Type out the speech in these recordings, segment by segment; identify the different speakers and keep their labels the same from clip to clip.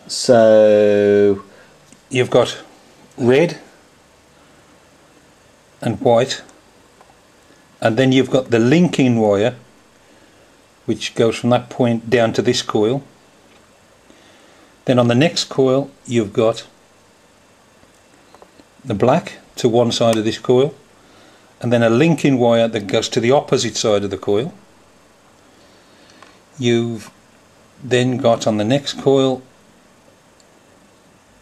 Speaker 1: So
Speaker 2: you've got red and white, and then you've got the linking wire which goes from that point down to this coil. Then on the next coil you've got the black to one side of this coil, and then a linking wire that goes to the opposite side of the coil. You've then got on the next coil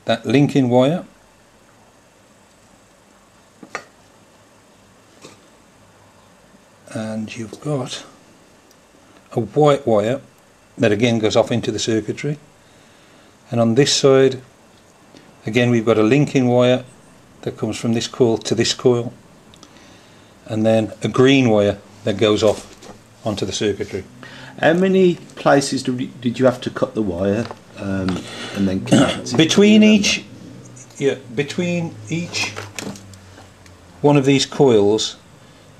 Speaker 2: that linking wire, and you've got a white wire that again goes off into the circuitry, and on this side again we've got a linking wire that comes from this coil to this coil, and then a green wire that goes off onto the circuitry.
Speaker 1: How many places did you have to cut the wire and then connect it?
Speaker 2: Between each one of these coils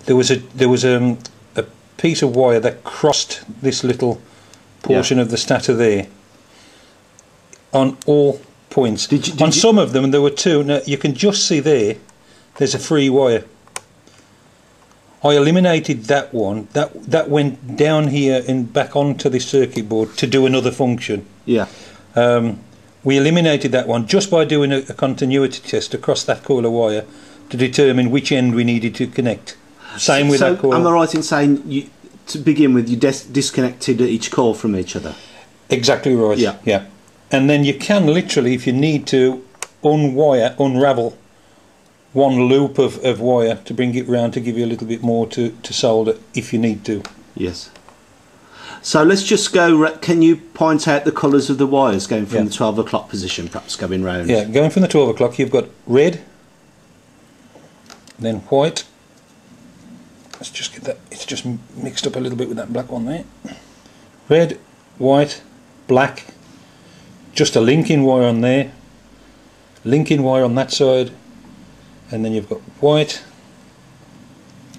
Speaker 2: there was a piece of wire that crossed this little portion of the stator there on all points. On some of them there were two. Now you can just see there's a free wire. I eliminated that one. That went down here and back onto the circuit board to do another function.
Speaker 1: Yeah.
Speaker 2: We eliminated that one just by doing a continuity test across that coil of wire to determine which end we needed to connect. Same with that coil.
Speaker 1: Am I right in saying, to begin with, you disconnected each coil from each other?
Speaker 2: Exactly right.
Speaker 1: Yeah.
Speaker 2: Yeah. And then you can literally, if you need to, unravel one loop of wire to bring it round to give you a little bit more to solder if you need to.
Speaker 1: Yes. So let's just go, can you point out the colours of the wires going from the 12 o'clock position, perhaps going round?
Speaker 2: Yeah, going from the 12 o'clock you've got red, then white. Let's just get that, it's just mixed up a little bit with that black one there. Red, white, black, just a linking wire on there, linking wire on that side, and then you've got white,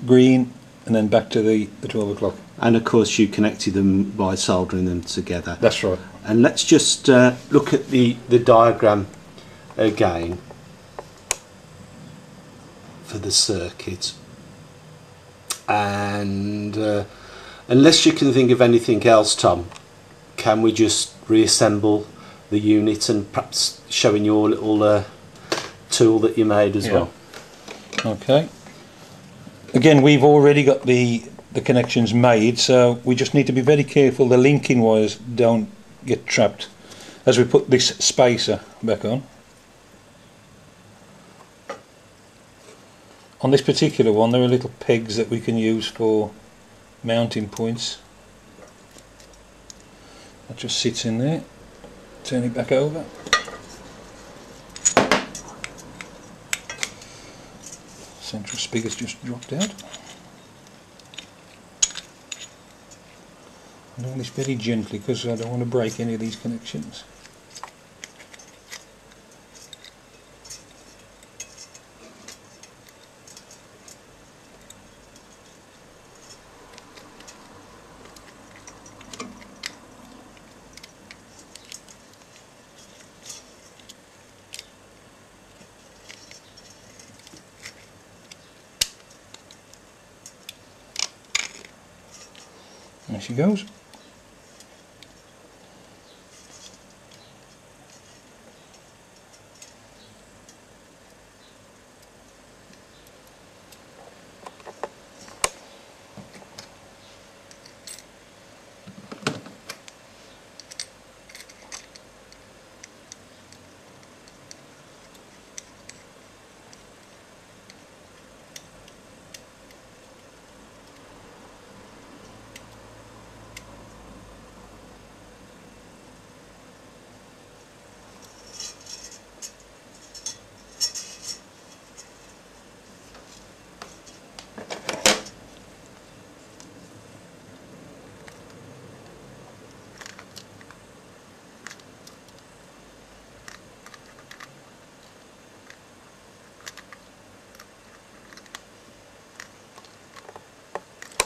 Speaker 2: green, and then back to the 12 o'clock.
Speaker 1: And of course you connected them by soldering them together.
Speaker 2: That's right.
Speaker 1: And let's just look at the diagram again for the circuit. And unless you can think of anything else, Tom, can we just reassemble the unit and perhaps showing your little tool that you made as well? Okay.
Speaker 2: Again, we've already got the connections made, so we just need to be very careful the linking wires don't get trapped as we put this spacer back on. On this particular one there are little pegs that we can use for mounting points. That just sits in there. Turn it back over. Central spigot's just dropped out. I'm doing this very gently because I don't want to break any of these connections. There she goes.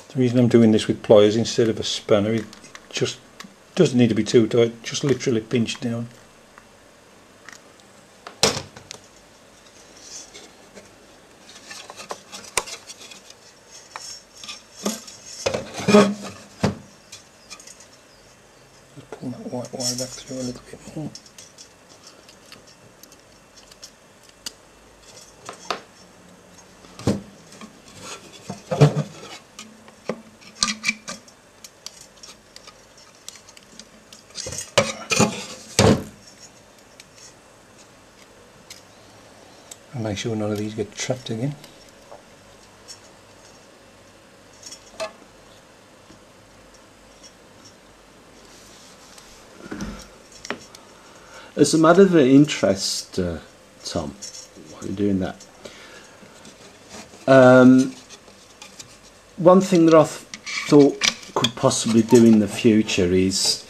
Speaker 2: The reason I'm doing this with pliers instead of a spanner, it just doesn't need to be too tight, just literally pinch down. white wire back through a little bit more. And make sure none of these get trapped again.
Speaker 1: As a matter of interest, Tom, while you're doing that, one thing that I thought could possibly do in the future is,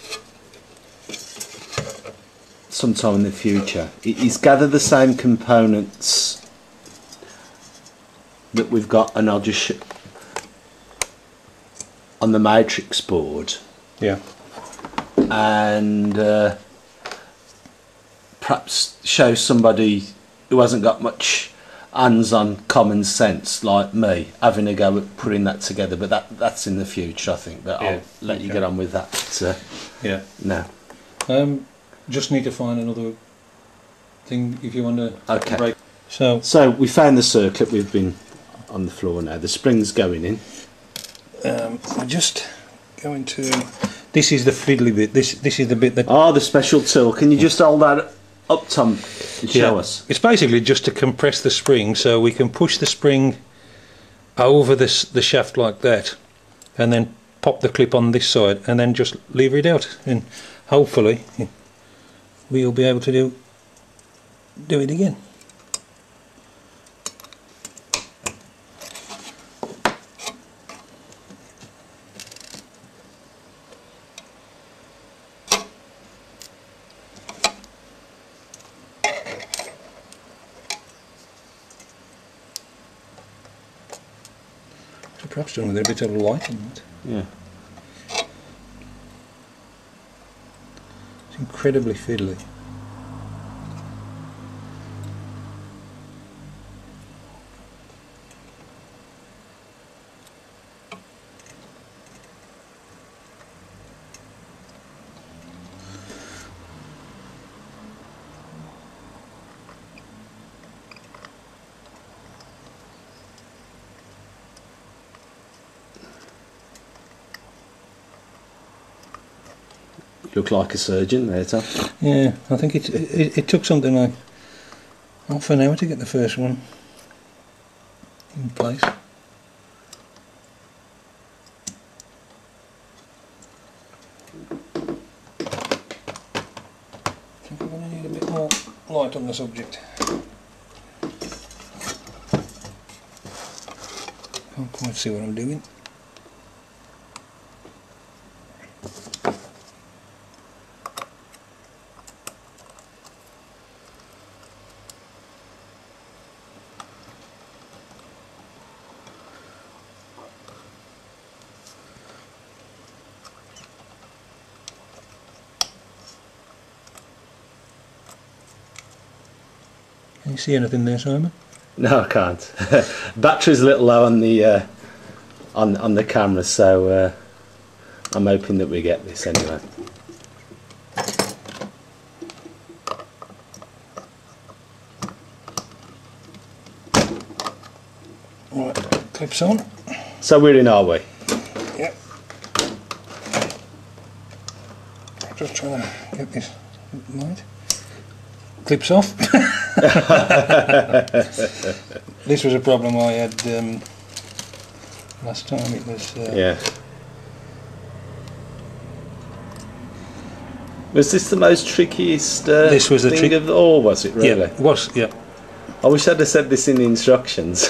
Speaker 1: sometime in the future, is gather the same components that we've got, and I'll just on the matrix board.
Speaker 2: Yeah.
Speaker 1: And perhaps show somebody who hasn't got much hands-on common sense like me having a go at putting that together, but that's in the future, I think. But yeah, I'll let you get on with that.
Speaker 2: Yeah.
Speaker 1: Now.
Speaker 2: Just need to find another thing if you want to.
Speaker 1: Okay.
Speaker 2: Break.
Speaker 1: So we found the circuit. We've been on the floor now. The spring's going in.
Speaker 2: We're just going to. This is the fiddly bit. This is the bit that.
Speaker 1: Oh, the special tool. Can you just hold that up, Tom, and show us?
Speaker 2: It's basically just to compress the spring, so we can push the spring over the shaft like that, and then pop the clip on this side, and then just lever it out, and hopefully we'll be able to do it again. Perhaps done with a bit of light in it.
Speaker 1: Yeah.
Speaker 2: It's incredibly fiddly.
Speaker 1: Look like a surgeon there, Tom.
Speaker 2: Yeah, I think it took something like half an hour to get the first one in place. I think I'm going to need a bit more light on the subject. Can't quite see what I'm doing. Can you see anything there, Simon?
Speaker 1: No, I can't. Battery's a little low on the on the camera, so I'm hoping that we get this anyway.
Speaker 2: Right, clips on.
Speaker 1: So we're in, are we?
Speaker 2: Yep. Just trying to get this light. Clips off. This was a problem I had last time. It was
Speaker 1: yeah. Was this the most trickiest
Speaker 2: this was the
Speaker 1: thing of all? Was it really?
Speaker 2: Yeah, it was. Yeah.
Speaker 1: I wish I'd have said this in the instructions.